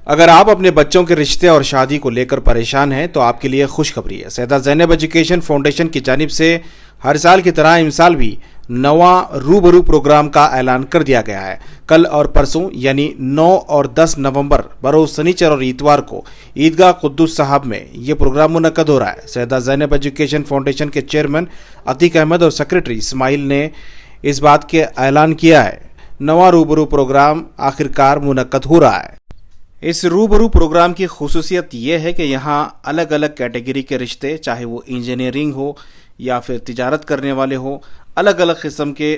अगर आप अपने बच्चों के रिश्ते और शादी को लेकर परेशान हैं तो आपके लिए खुशखबरी है। सैयदा ज़ैनब एजुकेशन फाउंडेशन की जानिब से हर साल की तरह इस साल भी नवा रूबरू प्रोग्राम का ऐलान कर दिया गया है। कल और परसों यानी 9 और 10 नवंबर बरोज शनिचर और इतवार को ईदगाह कुद्दूस साहब में ये प्रोग्राम मुनक्कद हो रहा है। सैयदा ज़ैनब एजुकेशन फाउंडेशन के चेयरमैन अतीक अहमद और सेक्रेटरी इस्माइल ने इस बात के ऐलान किया है। नवा रूबरू प्रोग्राम आखिरकार मुनक्कद हो रहा है। इस रूबरू प्रोग्राम की खुसूसियत यह है कि यहाँ अलग अलग कैटेगरी के रिश्ते, चाहे वो इंजीनियरिंग हो या फिर तिजारत करने वाले हो, अलग अलग किस्म के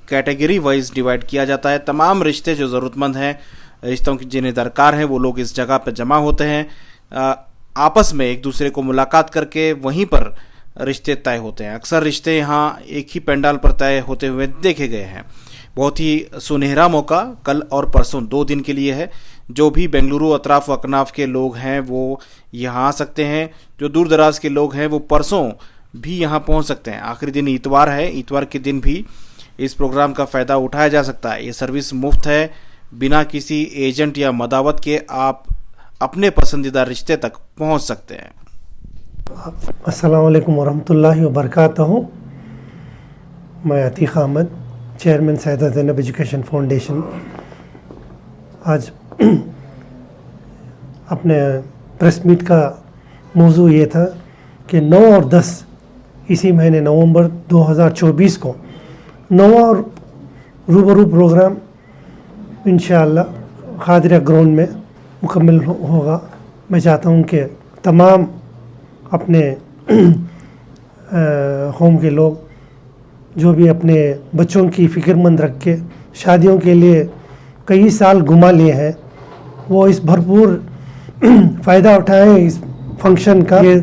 कैटेगरी वाइज डिवाइड किया जाता है। तमाम रिश्ते जो ज़रूरतमंद हैं, रिश्तों की जिन्हें दरकार है, वो लोग इस जगह पर जमा होते हैं। आपस में एक दूसरे को मुलाकात करके वहीं पर रिश्ते तय होते हैं। अक्सर रिश्ते यहाँ एक ही पंडाल पर तय होते हुए देखे गए हैं। बहुत ही सुनहरा मौका कल और परसों 2 दिन के लिए है। जो भी बेंगलुरु अतराफ व अकनाफ के लोग हैं वो यहाँ आ सकते हैं। जो दूर दराज के लोग हैं वो परसों भी यहाँ पहुँच सकते हैं। आखिरी दिन इतवार है, इतवार के दिन भी इस प्रोग्राम का फ़ायदा उठाया जा सकता है। ये सर्विस मुफ्त है, बिना किसी एजेंट या मदावत के आप अपने पसंदीदा रिश्ते तक पहुँच सकते हैं। अस्सलाम वालेकुम वरहमतुल्लाहि वबरकातुहू। मैं Atiq Ahmad, chairman Syeda Zainab education foundation. आज अपने प्रेस मीट का मौजू ये था कि 9 और 10 इसी महीने नवंबर 2024 को नवा और रूबरू प्रोग्राम इंशाअल्लाह खादिरा ग्राउंड में मुकम्मल होगा। मैं चाहता हूँ कि तमाम अपने होम के लोग जो भी अपने बच्चों की फ़िक्रमंद रख के शादियों के लिए कई साल घुमा लिए हैं, वो इस भरपूर फ़ायदा उठाएं इस फंक्शन का। ये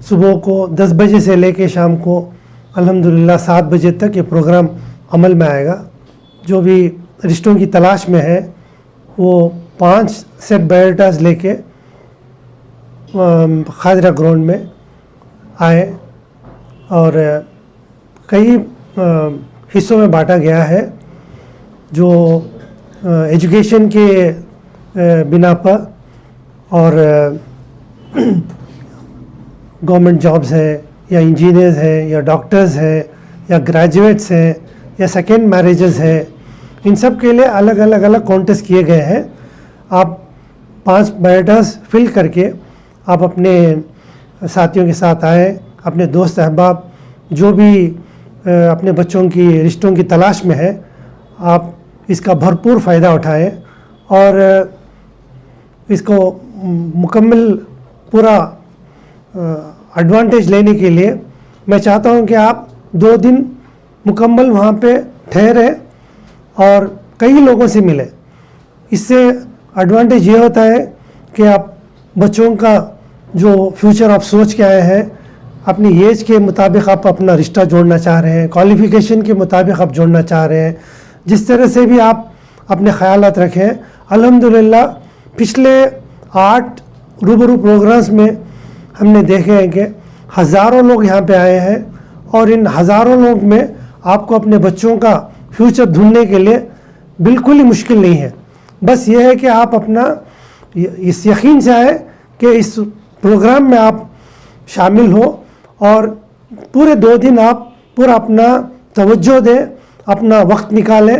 सुबह को 10 बजे से लेके शाम को अल्हम्दुलिल्लाह 7 बजे तक ये प्रोग्राम अमल में आएगा। जो भी रिश्तों की तलाश में है वो 5 सेट बायोडाटास लेके खादिरा ग्राउंड में आए और कई हिस्सों में बांटा गया है। जो एजुकेशन के बिना पर और गवर्नमेंट जॉब्स हैं या इंजीनियर्स हैं या डॉक्टर्स हैं या ग्रेजुएट्स हैं या सेकेंड मैरिजेस हैं, इन सब के लिए अलग अलग कॉन्टेस्ट किए गए हैं। आप 5 बायोडाटास फिल करके आप अपने साथियों के साथ आएँ, अपने दोस्त अहबाब जो भी अपने बच्चों की रिश्तों की तलाश में है, आप इसका भरपूर फ़ायदा उठाएं और इसको मुकम्मल पूरा एडवांटेज लेने के लिए मैं चाहता हूं कि आप 2 दिन मुकम्मल वहां पे ठहरे और कई लोगों से मिलें। इससे एडवांटेज ये होता है कि आप बच्चों का जो फ्यूचर आप सोच के आए हैं, अपनी एज के मुताबिक आप अपना रिश्ता जोड़ना चाह रहे हैं, क्वालिफ़िकेशन के मुताबिक आप जोड़ना चाह रहे हैं, जिस तरह से भी आप अपने ख़यालात रखें। अल्हम्दुलिल्लाह पिछले 8 रूबरू प्रोग्राम्स में हमने देखे हैं कि हज़ारों लोग यहाँ पे आए हैं और इन हज़ारों लोग में आपको अपने बच्चों का फ्यूचर ढूंढने के लिए बिल्कुल ही मुश्किल नहीं है। बस ये है कि आप अपना इस यकीन से आए कि इस प्रोग्राम में आप शामिल हो और पूरे 2 दिन आप पूरा अपना तवज्जो दें, अपना वक्त निकालें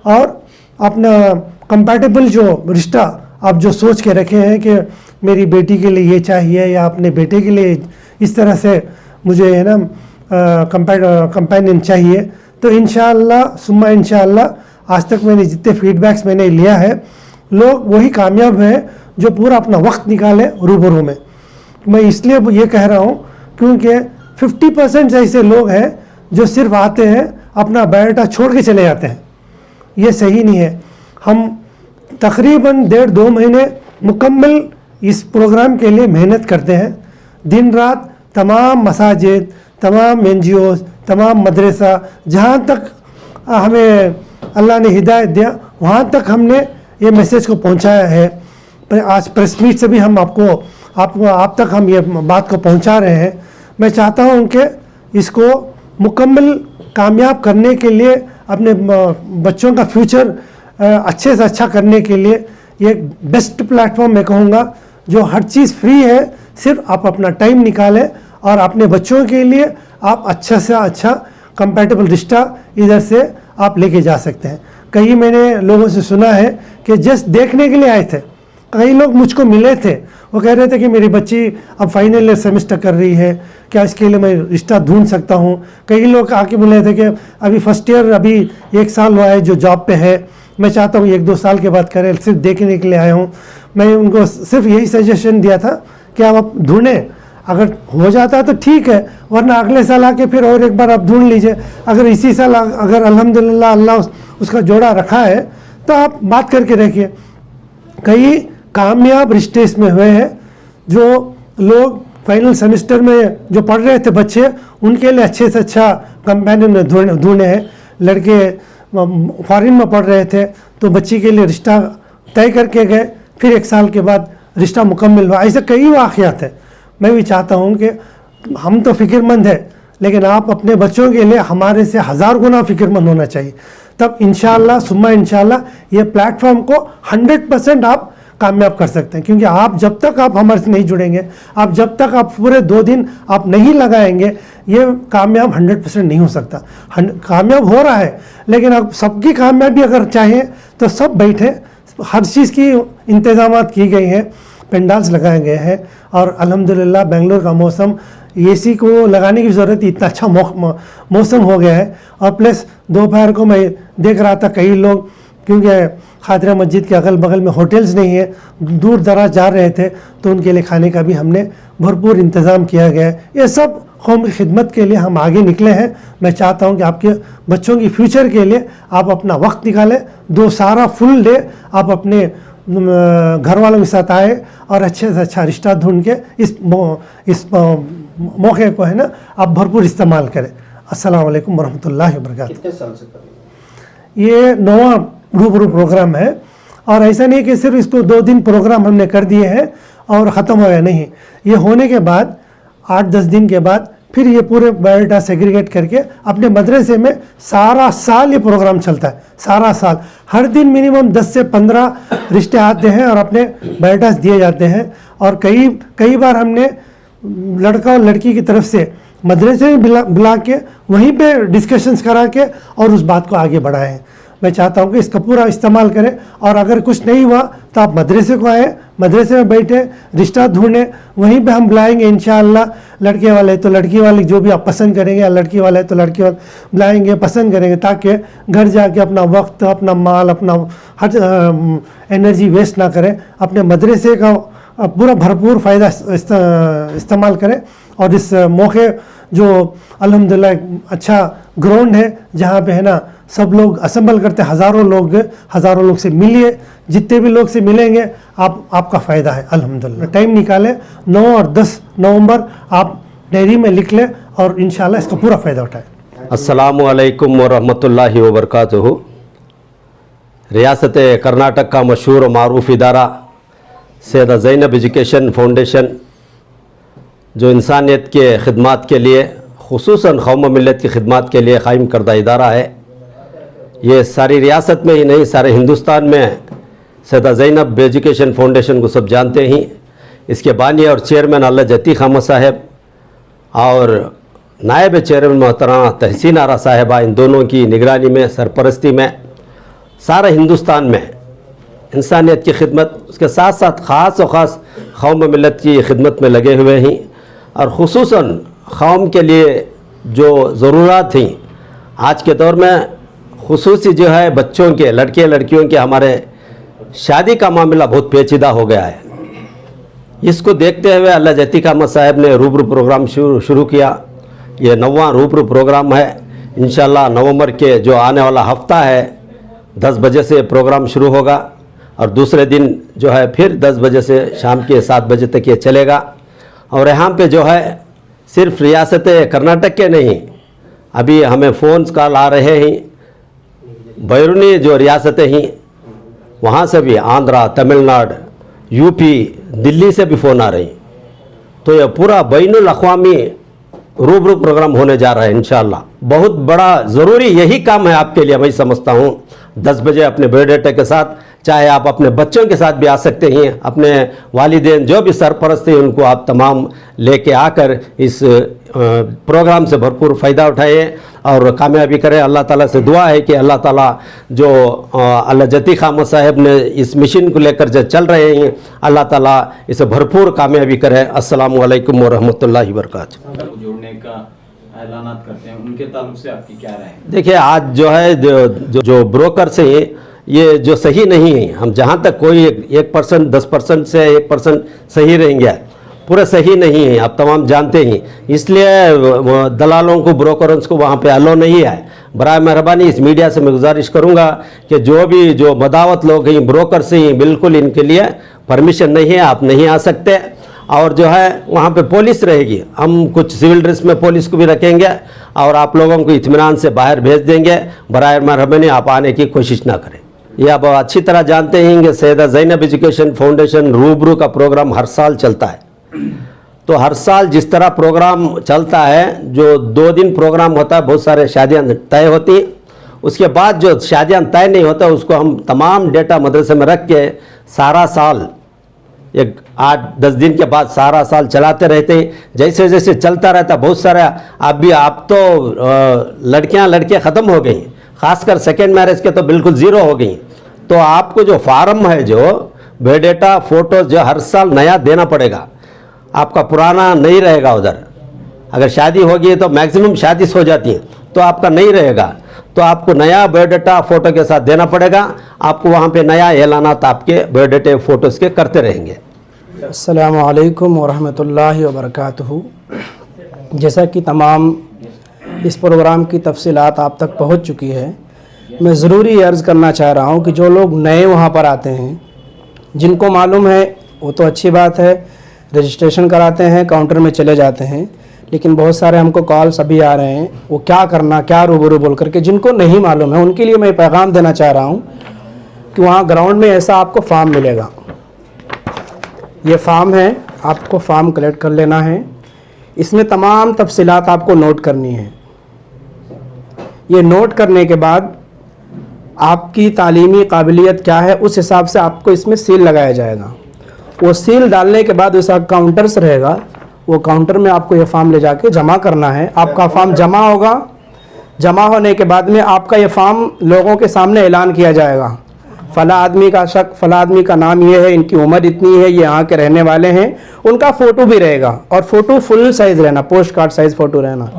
और अपना कंपैटिबल जो रिश्ता आप जो सोच के रखे हैं कि मेरी बेटी के लिए ये चाहिए या अपने बेटे के लिए इस तरह से मुझे है ना कंपेनियन चाहिए, तो इंशाअल्लाह सुम्मा इंशाअल्लाह आज तक मैंने जितने फीडबैक्स मैंने लिया है, लोग वही कामयाब हैं जो पूरा अपना वक्त निकाले रूबरू में। मैं इसलिए ये कह रहा हूँ क्योंकि 50% ऐसे लोग हैं जो सिर्फ आते हैं, अपना बायोडाटा छोड़ के चले जाते हैं। ये सही नहीं है। हम तकरीबन 1.5-2 महीने मुकम्मल इस प्रोग्राम के लिए मेहनत करते हैं, दिन रात। तमाम मसाजिद, तमाम NGOs, तमाम मदरसा, जहाँ तक हमें अल्लाह ने हिदायत दिया वहाँ तक हमने ये मैसेज को पहुँचाया है। आज प्रेस मीट से भी हम आप तक हम ये बात को पहुँचा रहे हैं। मैं चाहता हूँ कि इसको मुकम्मल कामयाब करने के लिए, अपने बच्चों का फ्यूचर अच्छे से अच्छा करने के लिए ये एक बेस्ट प्लेटफॉर्म मैं कहूँगा, जो हर चीज़ फ्री है, सिर्फ आप अपना टाइम निकालें और अपने बच्चों के लिए आप अच्छा से अच्छा कंपैटिबल रिश्ता इधर से आप लेके जा सकते हैं। कई मैंने लोगों से सुना है कि जस्ट देखने के लिए आए थे, कई लोग मुझको मिले थे, वो कह रहे थे कि मेरी बच्ची अब फाइनल ईयर सेमेस्टर कर रही है, क्या इसके लिए मैं रिश्ता ढूंढ सकता हूँ। कई लोग आके मिले थे कि अभी फर्स्ट ईयर, अभी 1 साल हुआ है जो जॉब पे है, मैं चाहता हूँ 1-2 साल के बाद करें, सिर्फ देखने के लिए आया हूँ। मैं उनको सिर्फ यही सजेशन दिया था कि आप ढूंढें, अगर हो जाता है तो ठीक है, वरना अगले साल आके फिर और एक बार आप ढूंढ लीजिए। अगर इसी साल अगर अल्हम्दुलिल्लाह अल्लाह उसका जोड़ा रखा है तो आप बात करके रखिए। कई कामयाब रिश्ते इसमें हुए हैं, जो लोग फाइनल सेमेस्टर में जो पढ़ रहे थे बच्चे, उनके लिए अच्छे से अच्छा कंपेनियन ढूंढे हैं। लड़के फॉरेन में पढ़ रहे थे तो बच्ची के लिए रिश्ता तय करके गए, फिर 1 साल के बाद रिश्ता मुकम्मल हुआ। ऐसे कई वाक़यात हैं। मैं भी चाहता हूँ कि हम तो फ़िक्रमंद है, लेकिन आप अपने बच्चों के लिए हमारे से 1000 गुना फ़िक्रमंद होना चाहिए। तब इंशाअल्लाह सुम्मा इंशाअल्लाह ये प्लेटफॉर्म को 100% आप कामयाब कर सकते हैं। क्योंकि आप जब तक आप हमारे से नहीं जुड़ेंगे, आप जब तक आप पूरे 2 दिन आप नहीं लगाएंगे, ये कामयाब 100% नहीं हो सकता। कामयाब हो रहा है, लेकिन अब सबकी कामयाबी अगर चाहें तो सब बैठे, हर चीज़ की इंतज़ामात की गई हैं, पेंडाल्स लगाए गए हैं, और अल्हम्दुलिल्लाह बेंगलोर का मौसम, एसी को लगाने की ज़रूरत, इतना अच्छा मौसम हो गया है। और प्लस दोपहर को मैं देख रहा था कई लोग, क्योंकि खातिरा मस्जिद के अगल बगल में होटल्स नहीं है, दूर दराज जा रहे थे, तो उनके लिए खाने का भी हमने भरपूर इंतज़ाम किया गया है। ये सब कौम की खिदमत के लिए हम आगे निकले हैं। मैं चाहता हूँ कि आपके बच्चों की फ्यूचर के लिए आप अपना वक्त निकालें, 2 सारा फुल डे आप अपने घर वालों के साथ आए और अच्छे से अच्छा रिश्ता ढूंढ के इस मौके को है ना आप भरपूर इस्तेमाल करें। अस्सलाम वालेकुम वरहमतुल्लाहि वबरकातुहू। कितने साल से कर रहे हैं? ये 9वां रूबरू प्रोग्राम है, और ऐसा नहीं कि सिर्फ इसको 2 दिन प्रोग्राम हमने कर दिए हैं और ख़त्म हो गया, नहीं। ये होने के बाद 8-10 दिन के बाद फिर ये पूरे बायोडाटा सेग्रीगेट करके अपने मदरसे में सारा साल ये प्रोग्राम चलता है। सारा साल हर दिन मिनिमम 10 से 15 रिश्ते आते हैं और अपने बायोडाटा दिए जाते हैं। और कई बार हमने लड़का और लड़की की तरफ से मदरसे में बुला के वहीं पे डिस्कशंस करा के और उस बात को आगे बढ़ाएं। मैं चाहता हूँ कि इसका पूरा इस्तेमाल करें, और अगर कुछ नहीं हुआ तो आप मदरसे को आएँ, मदरसे में बैठे रिश्ता ढूंढें, वहीं पे हम बुलाएंगे इंशाअल्लाह। लड़के वाले तो लड़की वाले जो भी आप पसंद करेंगे, या लड़की वाले तो लड़की वाले बुलाएंगे, पसंद करेंगे, ताकि घर जाके अपना वक्त, अपना माल, अपना हर एनर्जी वेस्ट ना करें, अपने मदरसे का पूरा भरपूर फ़ायदा इस्तेमाल करें। और इस मौके जो अल्हम्दुलिल्लाह अच्छा ग्राउंड है, जहाँ पे है ना सब लोग असेंबल करते हैं, हज़ारों लोग से मिलिए, जितने भी लोग से मिलेंगे आपका फ़ायदा है अल्हम्दुलिल्लाह। टाइम निकालें, 9 और 10 नवंबर आप डायरी में लिख लें और इंशाल्लाह इसका पूरा फ़ायदा उठाएं। अस्सलामु अलैकुम वरहमतुल्लाहि वबरकातुहू। रियासत कर्नाटक का मशहूर मारूफ इदारा सैयदा ज़ैनब एजुकेशन फाउंडेशन, जो इंसानियत के ख़िदमात के लिए, खुसूसन कौम मिल्लत की खिदमत के लिए क़ायम करदा इदारा है। ये सारी रियासत में ही नहीं, सारे हिंदुस्तान में सैयदा ज़ैनब एजुकेशन फाउंडेशन को सब जानते ही। इसके बानी और चेयरमैन अल्लाह जती खामा साहब और नायब चेयरमैन मोहतरमा तहसीन आरा साहिबा, इन दोनों की निगरानी में, सरपरस्ती में सारे हिंदुस्तान में इंसानियत की खिदमत, उसके साथ साथ ख़ास और ख़ास कौम मिल्लत की खिदमत में लगे हुए हैं। और खुसूसन कौम के लिए जो ज़रूरत थी आज के दौर में, खुसूसी जो है बच्चों के, लड़के लड़कियों के, हमारे शादी का मामला बहुत पेचीदा हो गया है। इसको देखते हुए अल्लाह जती खामा साहब ने रूबरू प्रोग्राम शुरू किया। ये 9वां रूबरू प्रोग्राम है। इंशाअल्लाह नवंबर के जो आने वाला हफ्ता है 10 बजे से प्रोग्राम शुरू होगा, और दूसरे दिन जो है फिर 10 बजे से शाम के 7 बजे तक ये चलेगा। और यहाँ पे जो है सिर्फ रियासत कर्नाटक के नहीं, अभी हमें फ़ोन्स कॉल आ रहे हैं बैरूनी जो रियासतें हैं वहाँ से भी, आंध्रा, तमिलनाडु, यूपी, दिल्ली से भी फ़ोन आ रही। तो यह पूरा बैनुल अक़वामी रूबरू प्रोग्राम होने जा रहा है इंशाअल्लाह। बहुत बड़ा ज़रूरी यही काम है आपके लिए, मैं समझता हूँ। 10 बजे अपने बायोडाटा के साथ, चाहे आप अपने बच्चों के साथ भी आ सकते हैं, अपने वालिदैन जो भी सरपरस्त हैं उनको आप तमाम लेके आकर इस प्रोग्राम से भरपूर फ़ायदा उठाइए और कामयाबी करें। अल्लाह ताला से दुआ है कि अल्लाह ताला जो अल्लाह जती खामद साहब ने इस मिशन को लेकर जो चल रहे हैं, अल्लाह ताला इसे भरपूर कामयाबी करे। अस्सलामु अलैकुम वरहमतुल्लाहि वबरकातुहू। जोड़ने का ऐलानात करते हैं, उनके ताल्लुक से आपकी क्या राय है? देखिए, आज जो है जो ब्रोकर से ये जो सही नहीं है, हम जहाँ तक कोई 1%, 10% से 1% सही रहेंगे, पूरा सही नहीं है, आप तमाम जानते हैं। इसलिए दलालों को, ब्रोकरों को वहाँ पे अलो नहीं है। बराए मेहरबानी इस मीडिया से मैं गुजारिश करूँगा कि जो मदावत लोग हैं, ब्रोकर से ही, बिल्कुल इनके लिए परमिशन नहीं है, आप नहीं आ सकते। और जो है वहाँ पे पुलिस रहेगी, हम कुछ सिविल ड्रेस में पुलिस को भी रखेंगे और आप लोगों को इत्मीनान से बाहर भेज देंगे। बराए मेहरबानी आप आने की कोशिश ना करें। ये आप अच्छी तरह जानते हैं कि सैयदा ज़ैनब एजुकेशन फाउंडेशन रूबरू का प्रोग्राम हर साल चलता है। तो हर साल जिस तरह प्रोग्राम चलता है, जो 2 दिन प्रोग्राम होता है, बहुत सारे शादियाँ तय होती हैं। उसके बाद जो शादियाँ तय नहीं होता उसको हम तमाम डेटा मदरसे में रख के सारा साल, एक 8-10 दिन के बाद सारा साल चलाते रहते हैं। जैसे जैसे चलता रहता, बहुत सारा आप तो लड़कियां लड़के ख़त्म हो गई, ख़ासकर सेकेंड मैरिज के तो बिल्कुल ज़ीरो हो गई। तो आपको जो फार्म है, जो बायोडाटा फ़ोटोज़ जो हर साल नया देना पड़ेगा, आपका पुराना नहीं रहेगा उधर। अगर शादी होगी तो मैक्सिमम शादी हो जाती है, तो आपका नहीं रहेगा, तो आपको नया बायोडाटा फ़ोटो के साथ देना पड़ेगा। आपको वहाँ पे नया ऐलानात आपके बायोडाटे फ़ोटोज़ के करते रहेंगे। अस्सलामु अलैकुम वरहमतुल्लाहि वबरकातुहू। जैसा कि तमाम इस प्रोग्राम की तफसीलात आप तक पहुँच चुकी है, मैं ज़रूरी अर्ज़ करना चाह रहा हूँ कि जो लोग नए वहाँ पर आते हैं, जिनको मालूम है वो तो अच्छी बात है, रजिस्ट्रेशन कराते हैं, काउंटर में चले जाते हैं। लेकिन बहुत सारे हमको कॉल्स अभी आ रहे हैं, वो क्या करना, क्या रूबरू बोल करके, जिनको नहीं मालूम है उनके लिए मैं पैगाम देना चाह रहा हूँ कि वहाँ ग्राउंड में ऐसा आपको फॉर्म मिलेगा। ये फॉर्म है, आपको फॉर्म कलेक्ट कर लेना है। इसमें तमाम तफसीलात आपको नोट करनी है। ये नोट करने के बाद आपकी तालीमी काबिलियत क्या है, उस हिसाब से आपको इसमें सील लगाया जाएगा। वो सील डालने के बाद उसका काउंटर्स रहेगा, वो काउंटर में आपको ये फॉर्म ले जाके जमा करना है। आपका फॉर्म जमा होगा, जमा होने के बाद में आपका ये फॉर्म लोगों के सामने ऐलान किया जाएगा। फ़ला आदमी का शक, फ़ला आदमी का नाम ये है, इनकी उम्र इतनी है, ये यहाँ के रहने वाले हैं, उनका फ़ोटो भी रहेगा और फ़ोटो फुल साइज़ रहना, पोस्ट कार्ड साइज़ फ़ोटो रहना।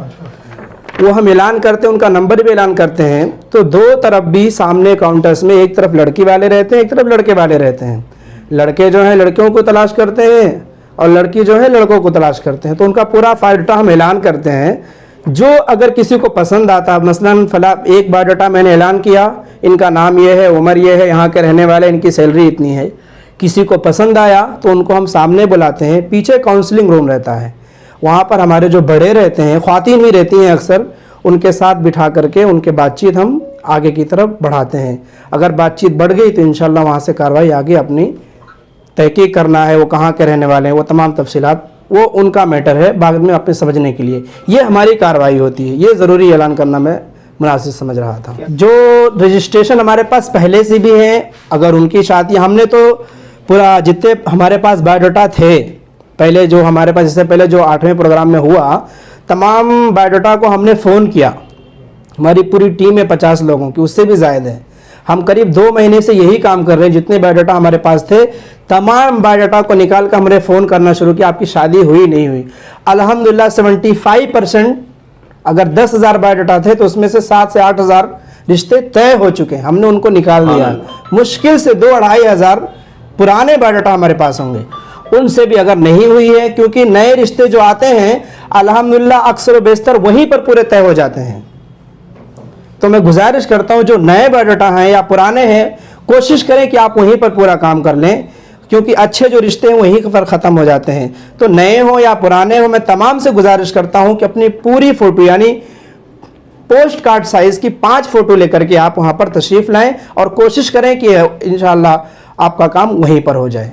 वो हम ऐलान करते हैं, उनका नंबर भी ऐलान करते हैं। तो 2 तरफ भी सामने काउंटर्स में, एक तरफ लड़की वाले रहते हैं, एक तरफ लड़के वाले रहते हैं। लड़के जो हैं लड़कियों को तलाश करते हैं और लड़की जो है लड़कों को तलाश करते हैं। तो उनका पूरा बायोडाटा हम ऐलान करते हैं। जो अगर किसी को पसंद आता, मसलन फला एक बायोडाटा मैंने ऐलान किया, इनका नाम ये है, उम्र ये है, यहाँ के रहने वाले, इनकी सैलरी इतनी है, किसी को पसंद आया तो उनको हम सामने बुलाते हैं। पीछे काउंसलिंग रूम रहता है, वहाँ पर हमारे जो बड़े रहते हैं, ख्वातीन ही रहती हैं अक्सर, उनके साथ बिठा करके उनके बातचीत हम आगे की तरफ बढ़ाते हैं। अगर बातचीत बढ़ गई तो इंशाल्लाह वहाँ से कार्रवाई आगे अपनी तहकीक करना है, वो कहाँ के रहने वाले हैं, वो तमाम तफसीलात वो उनका मैटर है, बाद में अपने समझने के लिए ये हमारी कार्रवाई होती है। ये ज़रूरी ऐलान करना मैं मुनासिब समझ रहा था। जो रजिस्ट्रेशन हमारे पास पहले से भी हैं, अगर उनकी शादी, हमने तो पूरा जितने हमारे पास बायोडाटा थे पहले, जो हमारे पास इससे पहले जो 8वें प्रोग्राम में हुआ, तमाम बायोडाटा को हमने फ़ोन किया। हमारी पूरी टीम है 50 लोगों की, उससे भी ज़्यादा है। हम करीब 2 महीने से यही काम कर रहे हैं। जितने बायोडाटा हमारे पास थे, तमाम बायोडाटा को निकाल कर हमने फ़ोन करना शुरू किया, आपकी शादी हुई नहीं हुई। अल्हम्दुलिल्लाह 75%, अगर 10,000 बायोडाटा थे तो उसमें से 7 से 8,000 रिश्ते तय हो चुके हैं, हमने उनको निकाल दिया। मुश्किल से 2-2.5 हज़ार पुराने बायोडाटा हमारे पास होंगे, उनसे भी अगर नहीं हुई है, क्योंकि नए रिश्ते जो आते हैं अल्हम्दुलिल्लाह अक्सर बेशतर वहीं पर पूरे तय हो जाते हैं। तो मैं गुजारिश करता हूं जो नए बायोडाटा हैं या पुराने हैं, कोशिश करें कि आप वहीं पर पूरा काम कर लें, क्योंकि अच्छे जो रिश्ते हैं वहीं पर ख़त्म हो जाते हैं। तो नए हो या पुराने हो, मैं तमाम से गुजारिश करता हूं कि अपनी पूरी फ़ोटो यानी पोस्ट कार्ड साइज़ की 5 फ़ोटो लेकर के आप वहाँ पर तशरीफ़ लाएँ और कोशिश करें कि इंशाअल्लाह आपका काम वहीं पर हो जाए।